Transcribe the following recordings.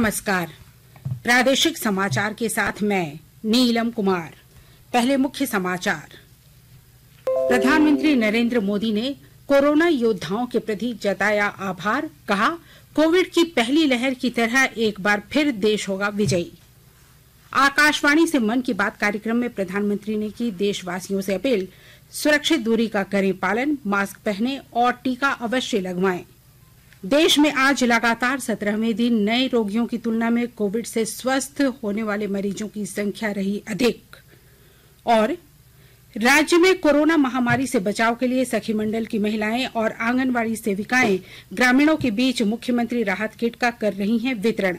नमस्कार। प्रादेशिक समाचार के साथ मैं नीलम कुमार। पहले मुख्य समाचार। प्रधानमंत्री नरेंद्र मोदी ने कोरोना योद्धाओं के प्रति जताया आभार। कहा, कोविड की पहली लहर की तरह एक बार फिर देश होगा विजयी। आकाशवाणी से मन की बात कार्यक्रम में प्रधानमंत्री ने की देशवासियों से अपील। सुरक्षित दूरी का करें पालन, मास्क पहनें और टीका अवश्य लगवाएं। देश में आज लगातार 17वें दिन नए रोगियों की तुलना में कोविड से स्वस्थ होने वाले मरीजों की संख्या रही अधिक। और राज्य में कोरोना महामारी से बचाव के लिए सखी मंडल की महिलाएं और आंगनवाड़ी सेविकाएं ग्रामीणों के बीच मुख्यमंत्री राहत किट का कर रही हैं वितरण।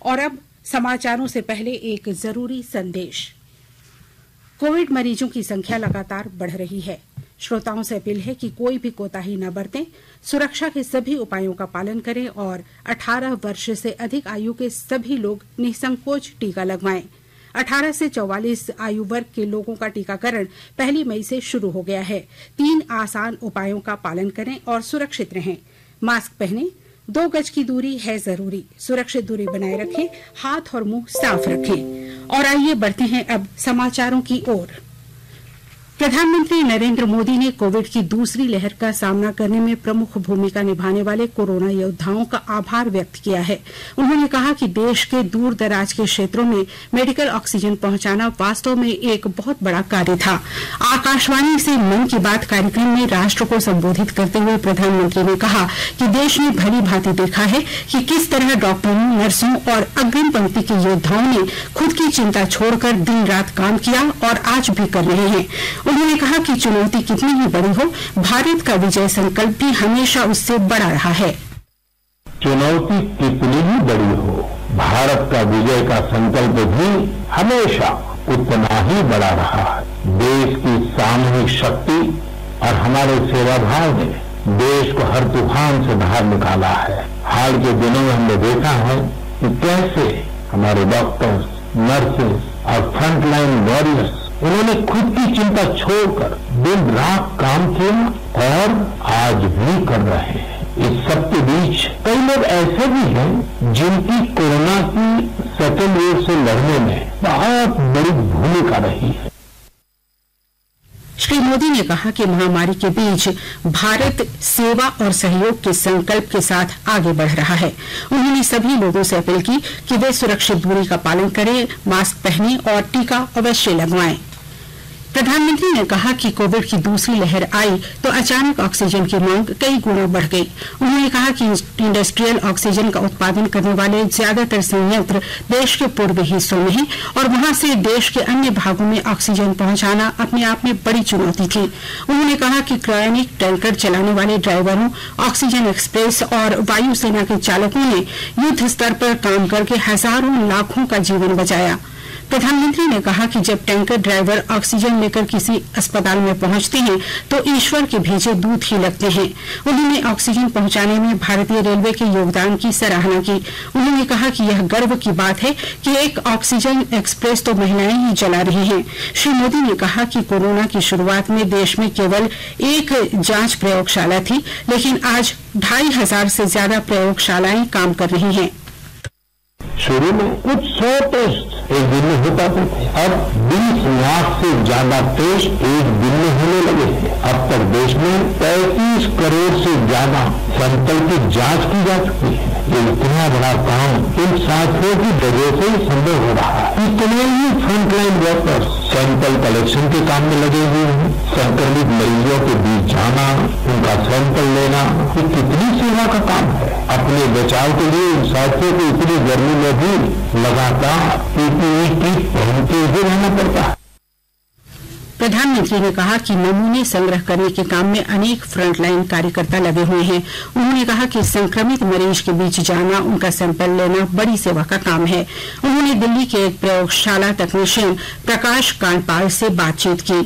और अब समाचारों से पहले एक जरूरी संदेश। कोविड मरीजों की संख्या लगातार बढ़ रही है। श्रोताओं से अपील है कि कोई भी कोताही न बरतें, सुरक्षा के सभी उपायों का पालन करें और 18 वर्ष से अधिक आयु के सभी लोग निसंकोच टीका लगवाएं। 18 से 44 आयु वर्ग के लोगों का टीकाकरण 1 मई से शुरू हो गया है। 3 आसान उपायों का पालन करें और सुरक्षित रहें। मास्क पहनें, 2 गज की दूरी है जरूरी, सुरक्षित दूरी बनाए रखें, हाथ और मुंह साफ रखें। और आइए बढ़ते हैं अब समाचारों की ओर। प्रधानमंत्री नरेंद्र मोदी ने कोविड की दूसरी लहर का सामना करने में प्रमुख भूमिका निभाने वाले कोरोना योद्धाओं का आभार व्यक्त किया है। उन्होंने कहा कि देश के दूर दराज के क्षेत्रों में मेडिकल ऑक्सीजन पहुंचाना वास्तव में एक बहुत बड़ा कार्य था। आकाशवाणी से मन की बात कार्यक्रम में राष्ट्र को संबोधित करते हुए प्रधानमंत्री ने कहा कि देश ने भली भांति देखा है कि किस तरह डॉक्टरों, नर्सों और अग्रिम पंक्ति के योद्धाओं ने खुद की चिंता छोड़कर दिन रात काम किया और आज भी कर रहे हैं। उन्होंने कहा कि चुनौती कितनी ही बड़ी हो, भारत का विजय संकल्प भी हमेशा उससे बड़ा रहा है। चुनौती कितनी ही बड़ी हो, भारत का विजय का संकल्प भी हमेशा उतना ही बड़ा रहा है। देश की सामूहिक शक्ति और हमारे सेवाभाव ने देश को हर तूफान से बाहर निकाला है। हाल के दिनों में हमने देखा है कि कैसे हमारे डॉक्टर्स, नर्सेस और फ्रंटलाइन वॉरियर्स उन्होंने खुद की चिंता छोड़कर दिन रात काम किया और आज भी कर रहे हैं। इस सब के बीच कई लोग ऐसे भी हैं जिनकी कोरोना की सेकेंड वेव से लड़ने में बहुत बड़ी भूमिका रही है। श्री मोदी ने कहा कि महामारी के बीच भारत सेवा और सहयोग के संकल्प के साथ आगे बढ़ रहा है। उन्होंने सभी लोगों से अपील की कि वे सुरक्षित दूरी का पालन करें, मास्क पहनें और टीका अवश्य लगवाएं। प्रधानमंत्री ने कहा कि कोविड की दूसरी लहर आई तो अचानक ऑक्सीजन की मांग कई गुना बढ़ गई। उन्होंने कहा कि इंडस्ट्रियल ऑक्सीजन का उत्पादन करने वाले ज्यादातर संयंत्र देश के पूर्वी हिस्सों में हैं और वहां से देश के अन्य भागों में ऑक्सीजन पहुंचाना अपने आप में बड़ी चुनौती थी। उन्होंने कहा कि क्रायोनिक टैंकर चलाने वाले ड्राइवरों, ऑक्सीजन एक्सप्रेस और वायुसेना के चालकों ने युद्ध स्तर पर काम करके हजारों लाखों का जीवन बचाया। प्रधानमंत्री ने कहा कि जब टैंकर ड्राइवर ऑक्सीजन लेकर किसी अस्पताल में पहुंचते हैं तो ईश्वर के भेजे दूत ही लगते हैं। उन्होंने ऑक्सीजन पहुंचाने में भारतीय रेलवे के योगदान की सराहना की। उन्होंने कहा कि यह गर्व की बात है कि एक ऑक्सीजन एक्सप्रेस तो महिलाएं ही चला रही हैं। श्री मोदी ने कहा कि कोरोना की शुरुआत में देश में केवल एक जांच प्रयोगशाला थी, लेकिन आज 2500 से ज्यादा प्रयोगशालाएं काम कर रही हैं। शुरू में कुछ 100 टेस्ट एक दिन में हो पाते थे, अब 20 लाख से ज्यादा टेस्ट एक दिन में होने लगे हैं। अब तक देश में 35 करोड़ से ज्यादा सैंपल की जांच की जा चुकी है। ये इतना बड़ा काम इन साथियों की वजह से ही संभव हो रहा है। इतने ही फ्रंटलाइन वर्कर्स सैंपल कलेक्शन के काम में लगे हुए हैं। संक्रमित मरीजों के बीच जाना, उनका सैंपल लेना, ये कितनी सेवा का काम है। अपने बचाव के लिए इन साथियों को इतनी गर्मी में भी लगातार पीपीई किट पहनते हुए रहना पड़ता है। प्रधानमंत्री ने कहा कि नमूने संग्रह करने के काम में अनेक फ्रंटलाइन कार्यकर्ता लगे हुए हैं। उन्होंने कहा कि संक्रमित मरीज के बीच जाना, उनका सैंपल लेना बड़ी सेवा का काम है। उन्होंने दिल्ली के एक प्रयोगशाला तकनीशियन प्रकाश कांडपाल से बातचीत की।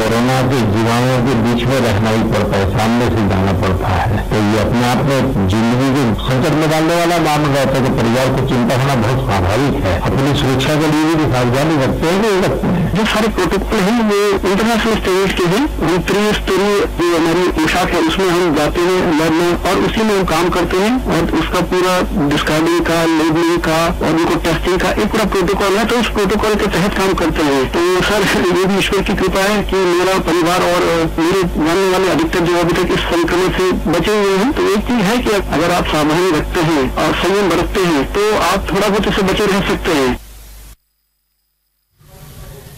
कोरोना के जीवाणुओं के बीच में रहना ही पड़ता है, सामने से जाना पड़ता है। तो ये अपने आप में जिंदगी को संकट में डालने वाला मामला रहता है। तो परिवार को चिंता होना बहुत स्वाभाविक है। अपनी सुरक्षा के लिए भी सावधानी रखते हैं नहीं रखते हैं। जो सारे प्रोटोकॉल हैं वो इंटरनेशनल स्टैंडर्ड के हैं। वो त्रिस्तरीय जो हमारी पोशाक है उसमें हम जाते हैं लैब में और उसी में हम काम करते हैं और उसका पूरा डिस्कार्डिंग का, लेबलिंग का और उनको टेस्टिंग का एक पूरा प्रोटोकॉल है। तो उस प्रोटोकॉल के तहत काम करते हैं। तो सर ये भी ईश्वर की कृपा है कि मेरा परिवार और मेरे जानने वाले अधिकतर जो अभी तक इस संक्रमण से बचे हुए हैं। तो एक चीज है कि अगर आप सावधानी रखते हैं और संयम बरतते हैं तो आप थोड़ा बहुत इससे बचे रह सकते हैं।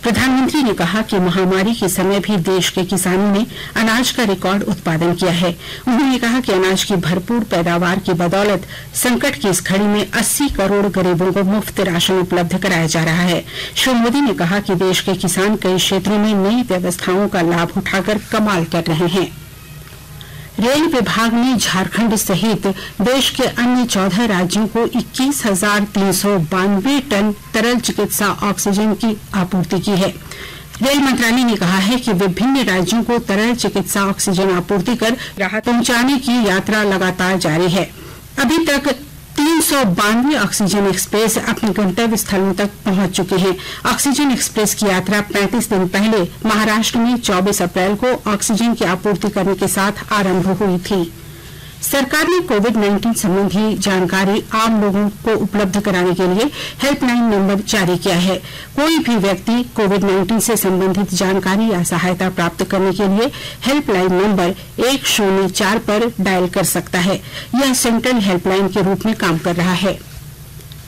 प्रधानमंत्री ने कहा कि महामारी के समय भी देश के किसानों ने अनाज का रिकॉर्ड उत्पादन किया है। उन्होंने कहा कि अनाज की भरपूर पैदावार की बदौलत संकट की इस घड़ी में 80 करोड़ गरीबों को मुफ्त राशन उपलब्ध कराया जा रहा है। श्री मोदी ने कहा कि देश के किसान कई क्षेत्रों में नई व्यवस्थाओं का लाभ उठाकर कमाल कर रहे हैं। रेल विभाग ने झारखंड सहित देश के अन्य 14 राज्यों को 21,392 टन तरल चिकित्सा ऑक्सीजन की आपूर्ति की है। रेल मंत्रालय ने कहा है कि विभिन्न राज्यों को तरल चिकित्सा ऑक्सीजन आपूर्ति कर राहत पहुंचाने की यात्रा लगातार जारी है। अभी तक 392 ऑक्सीजन एक्सप्रेस अपने गंतव्य स्थलों तक पहुंच चुके हैं। ऑक्सीजन एक्सप्रेस की यात्रा 35 दिन पहले महाराष्ट्र में 24 अप्रैल को ऑक्सीजन की आपूर्ति करने के साथ आरंभ हुई थी। सरकार ने कोविड-19 संबंधी जानकारी आम लोगों को उपलब्ध कराने के लिए हेल्पलाइन नंबर जारी किया है। कोई भी व्यक्ति कोविड-19 से संबंधित जानकारी या सहायता प्राप्त करने के लिए हेल्पलाइन नंबर 104 पर डायल कर सकता है। यह सेंट्रल हेल्पलाइन के रूप में काम कर रहा है।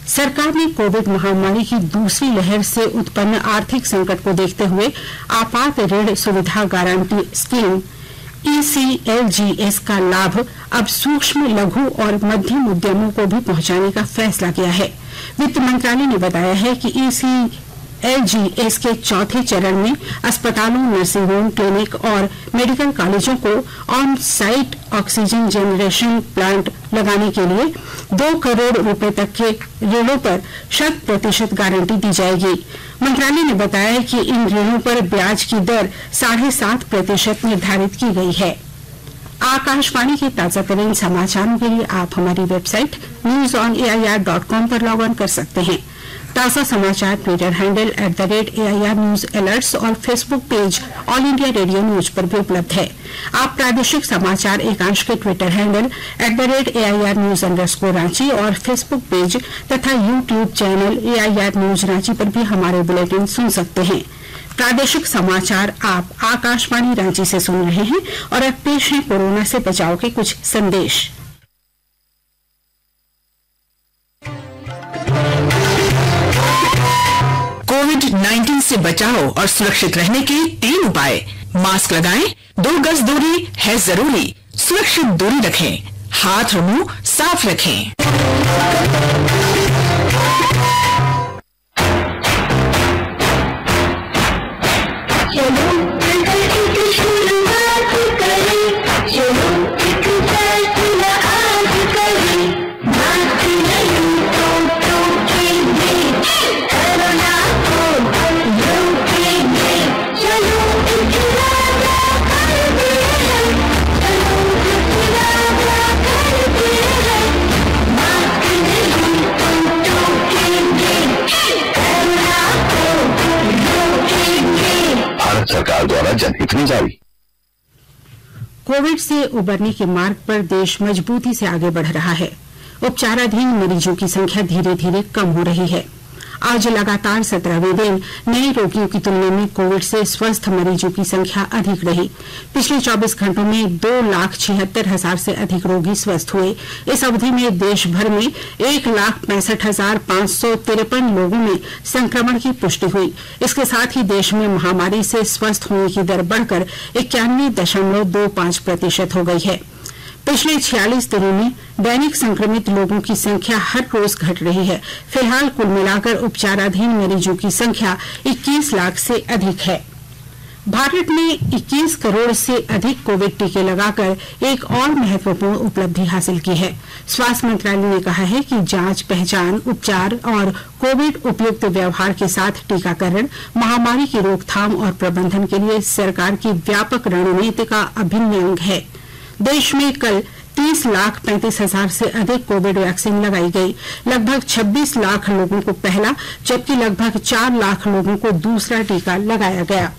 सरकार ने कोविड महामारी की दूसरी लहर से उत्पन्न आर्थिक संकट को देखते हुए आपात ऋण सुविधा गारंटी स्कीम ECLGS का लाभ अब सूक्ष्म, लघु और मध्यम उद्यमों को भी पहुंचाने का फैसला किया है। वित्त मंत्रालय ने बताया है कि ECLGS के चौथे चरण में अस्पतालों, नर्सिंग होम, क्लिनिक और मेडिकल कॉलेजों को on site oxygen generation plant लगाने के लिए 2 करोड़ रुपए तक के ऋणों पर 100% गारंटी दी जाएगी। मंत्रालय ने बताया कि इन ऋणों पर ब्याज की दर 7.5% निर्धारित की गई है। आकाशवाणी के ताजा तरीन समाचारों के लिए आप हमारी वेबसाइट newsonair.com पर लॉग ऑन कर सकते हैं। ताजा समाचार Twitter handle @AIR News Alerts और Facebook page all India radio news पर भी उपलब्ध है। आप प्रादेशिक समाचार एकांश के ट्विटर हैंडल @AIR News _ और फेसबुक पेज तथा YouTube channel AIR News Ranchi पर भी हमारे बुलेटिन सुन सकते हैं। प्रादेशिक समाचार आप आकाशवाणी रांची से सुन रहे हैं और अब पेश है कोरोना से बचाव के कुछ संदेश। कोविड-19 से बचाव और सुरक्षित रहने के 3 उपाय। मास्क लगाएं, 2 गज दूरी है जरूरी, सुरक्षित दूरी रखें, हाथ और मुंह साफ रखें। सरकार द्वारा जनहित में जारी। कोविड से उबरने के मार्ग पर देश मजबूती से आगे बढ़ रहा है। उपचाराधीन मरीजों की संख्या धीरे धीरे कम हो रही है। आज लगातार 17वें दिन नए रोगियों की तुलना में कोविड से स्वस्थ मरीजों की संख्या अधिक रही। पिछले 24 घंटों में 2,76,000 से अधिक रोगी स्वस्थ हुए। इस अवधि में देश भर में 1,65,553 लोगों में संक्रमण की पुष्टि हुई। इसके साथ ही देश में महामारी से स्वस्थ होने की दर बढ़कर 91.25% हो गई है। पिछले 46 दिनों में दैनिक संक्रमित लोगों की संख्या हर रोज घट रही है। फिलहाल कुल मिलाकर उपचाराधीन मरीजों की संख्या 21 लाख से अधिक है। भारत ने 21 करोड़ से अधिक कोविड टीके लगाकर एक और महत्वपूर्ण उपलब्धि हासिल की है। स्वास्थ्य मंत्रालय ने कहा है कि जांच, पहचान, उपचार और कोविड उपयुक्त व्यवहार के साथ टीकाकरण महामारी की रोकथाम और प्रबंधन के लिए सरकार की व्यापक रणनीति का अभिन्न अंग है। देश में कल 30,35,000 से अधिक कोविड वैक्सीन लगाई गई। लगभग 26 लाख लोगों को पहला जबकि लगभग 4 लाख लोगों को दूसरा टीका लगाया गया।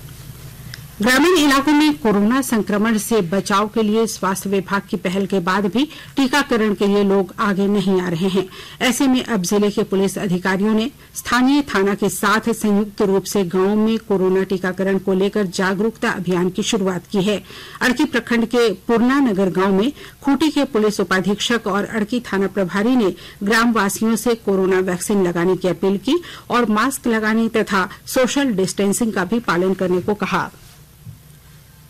ग्रामीण इलाकों में कोरोना संक्रमण से बचाव के लिए स्वास्थ्य विभाग की पहल के बाद भी टीकाकरण के लिए लोग आगे नहीं आ रहे हैं। ऐसे में अब जिले के पुलिस अधिकारियों ने स्थानीय थाना के साथ संयुक्त रूप से गांवों में कोरोना टीकाकरण को लेकर जागरूकता अभियान की शुरुआत की है। अड़की प्रखंड के पुरना नगर गांव में खूंटी के पुलिस उपाधीक्षक और अड़की थाना प्रभारी ने ग्रामवासियों से कोरोना वैक्सीन लगाने की अपील की और मास्क लगाने तथा सोशल डिस्टेंसिंग का भी पालन करने को कहा।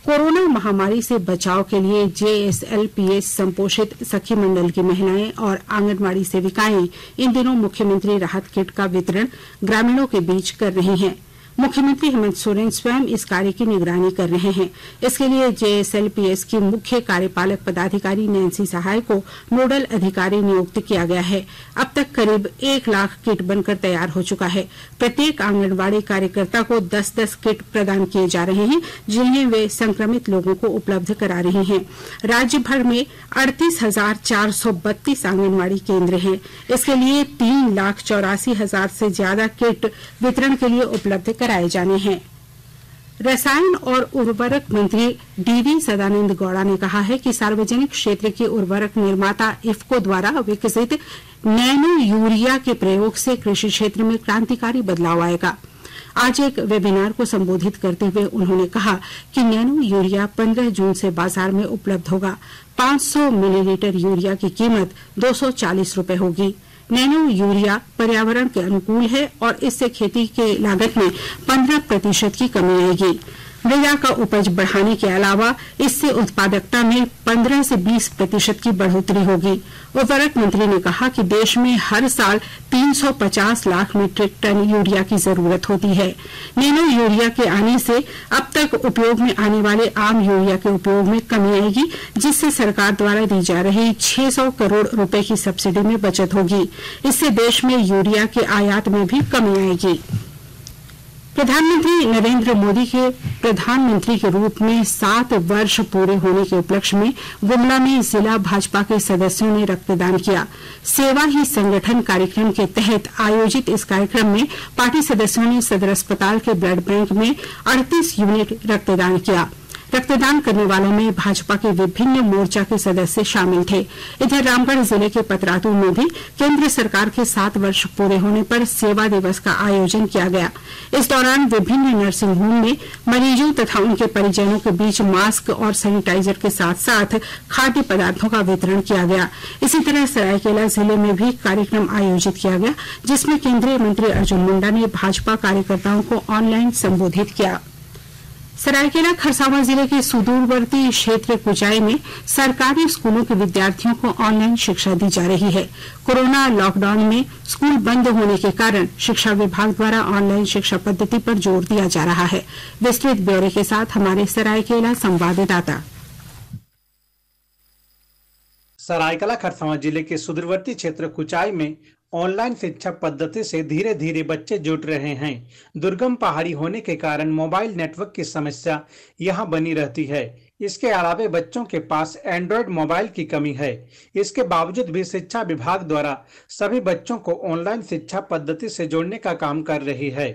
कोरोना महामारी से बचाव के लिए जेएसएलपीएस संपोषित सखी मंडल की महिलाएं और आंगनबाड़ी सेविकाएं इन दिनों मुख्यमंत्री राहत किट का वितरण ग्रामीणों के बीच कर रही हैं। मुख्यमंत्री हेमंत सोरेन स्वयं इस कार्य की निगरानी कर रहे हैं। इसके लिए जेएसएलपीएस की मुख्य कार्यपालक पदाधिकारी नैन्सी सहाय को नोडल अधिकारी नियुक्त किया गया है। अब तक करीब 1 लाख किट बनकर तैयार हो चुका है। प्रत्येक आंगनबाड़ी कार्यकर्ता को 10-10 किट प्रदान किए जा रहे हैं, जिन्हें वे संक्रमित लोगों को उपलब्ध करा रही हैं। राज्य भर में 38,432 आंगनबाड़ी केंद्र हैं। इसके लिए 3,84,000 से ज्यादा किट वितरण के लिए उपलब्ध कराए जाने हैं। रसायन और उर्वरक मंत्री डीवी सदानंद गौड़ा ने कहा है कि सार्वजनिक क्षेत्र के उर्वरक निर्माता इफ्को द्वारा विकसित नैनो यूरिया के प्रयोग से कृषि क्षेत्र में क्रांतिकारी बदलाव आएगा। आज एक वेबिनार को संबोधित करते हुए उन्होंने कहा कि नैनो यूरिया 15 जून से बाजार में उपलब्ध होगा। 500 मिलीलीटर यूरिया की कीमत 240 रुपए होगी। नैनो यूरिया पर्यावरण के अनुकूल है और इससे खेती के लागत में 15% की कमी आएगी। मृदा का उपज बढ़ाने के अलावा इससे उत्पादकता में 15 से 20% की बढ़ोतरी होगी। उर्वरक मंत्री ने कहा कि देश में हर साल 350 लाख मीट्रिक टन यूरिया की जरूरत होती है। नैनो यूरिया के आने से अब तक उपयोग में आने वाले आम यूरिया के उपयोग में कमी आएगी, जिससे सरकार द्वारा दी जा रही 600 करोड़ रुपए की सब्सिडी में बचत होगी। इससे देश में यूरिया के आयात में भी कमी आएगी। प्रधानमंत्री नरेंद्र मोदी के प्रधानमंत्री के रूप में 7 वर्ष पूरे होने के उपलक्ष्य में गुमला में जिला भाजपा के सदस्यों ने रक्तदान किया। सेवा ही संगठन कार्यक्रम के तहत आयोजित इस कार्यक्रम में पार्टी सदस्यों ने सदर अस्पताल के ब्लड बैंक में 38 यूनिट रक्तदान किया। रक्तदान करने वालों में भाजपा के विभिन्न मोर्चा के सदस्य शामिल थे। इधर रामगढ़ जिले के पतरातू में भी केंद्र सरकार के 7 वर्ष पूरे होने पर सेवा दिवस का आयोजन किया गया। इस दौरान विभिन्न नर्सिंग होम में मरीजों तथा उनके परिजनों के बीच मास्क और सैनिटाइजर के साथ साथ खाद्य पदार्थों का वितरण किया गया। इसी तरह सरायकेला जिले में भी कार्यक्रम आयोजित किया गया, जिसमें केंद्रीय मंत्री अर्जुन मुंडा ने भाजपा कार्यकर्ताओं को ऑनलाइन संबोधित किया। सरायकेला खरसावां जिले के सुदूरवर्ती क्षेत्र कुचाई में सरकारी स्कूलों के विद्यार्थियों को ऑनलाइन शिक्षा दी जा रही है। कोरोना लॉकडाउन में स्कूल बंद होने के कारण शिक्षा विभाग द्वारा ऑनलाइन शिक्षा पद्धति पर जोर दिया जा रहा है। विस्तृत ब्यौरे के साथ हमारे सरायकेला संवाददाता। सरायकेला खरसावां जिले के सुदूरवर्ती क्षेत्र कुचाई में ऑनलाइन शिक्षा पद्धति से धीरे धीरे बच्चे जुड़ रहे हैं। दुर्गम पहाड़ी होने के कारण मोबाइल नेटवर्क की समस्या यहां बनी रहती है। इसके अलावा बच्चों के पास एंड्रॉयड मोबाइल की कमी है। इसके बावजूद भी शिक्षा विभाग द्वारा सभी बच्चों को ऑनलाइन शिक्षा पद्धति से जोड़ने का काम कर रही है।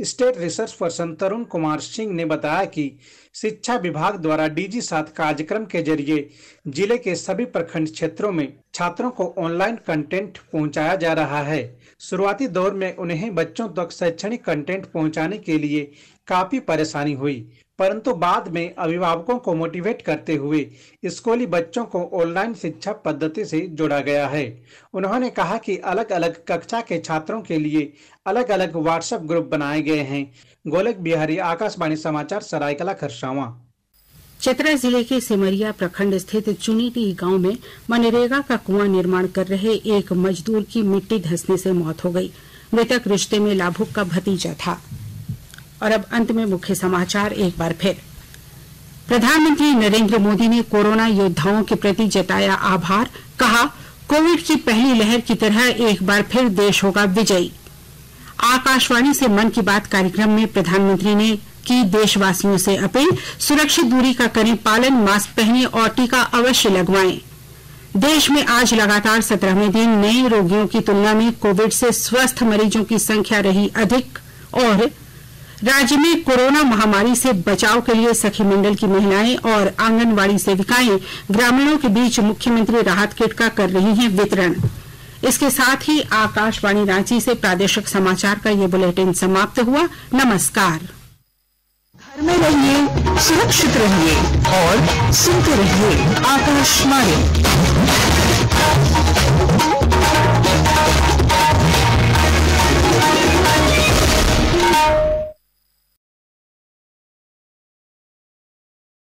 स्टेट रिसर्च पर्सन तरुण कुमार सिंह ने बताया कि शिक्षा विभाग द्वारा डीजी 7 कार्यक्रम के जरिए जिले के सभी प्रखंड क्षेत्रों में छात्रों को ऑनलाइन कंटेंट पहुंचाया जा रहा है। शुरुआती दौर में उन्हें बच्चों तक शैक्षणिक कंटेंट पहुंचाने के लिए काफी परेशानी हुई, परंतु बाद में अभिभावकों को मोटिवेट करते हुए स्कूली बच्चों को ऑनलाइन शिक्षा पद्धति से जोड़ा गया है। उन्होंने कहा कि अलग अलग कक्षा के छात्रों के लिए अलग अलग व्हाट्सएप ग्रुप बनाए गए हैं। गोलक बिहारी, आकाशवाणी समाचार, सरायकेला खरसावां। चतरा जिले के सिमरिया प्रखंड स्थित चुनीटी गांव में मनरेगा का कुआं निर्माण कर रहे एक मजदूर की मिट्टी धंसने से मौत हो गई। मृतक रिश्ते में लाभुक का भतीजा था। और अब अंत में मुख्य समाचार एक बार फिर। प्रधानमंत्री नरेंद्र मोदी ने कोरोना योद्धाओं के प्रति जताया आभार, कहा कोविड की पहली लहर की तरह एक बार फिर देश होगा विजयी। आकाशवाणी से मन की बात कार्यक्रम में प्रधानमंत्री ने की देशवासियों से अपील, सुरक्षित दूरी का करें पालन, मास्क पहनें और टीका अवश्य लगवाएं। देश में आज लगातार 17वें दिन नए रोगियों की तुलना में कोविड से स्वस्थ मरीजों की संख्या रही अधिक और राज्य में कोरोना महामारी से बचाव के लिए सखी मंडल की महिलाएं और आंगनवाड़ी सेविकाएं ग्रामीणों के बीच मुख्यमंत्री राहत किट का कर रही हैं वितरण। इसके साथ ही आकाशवाणी रांची से प्रादेशिक समाचार का ये बुलेटिन समाप्त हुआ। नमस्कार। घर में रहिए, सुरक्षित रहिए और सुनते रहिए आकाशवाणी।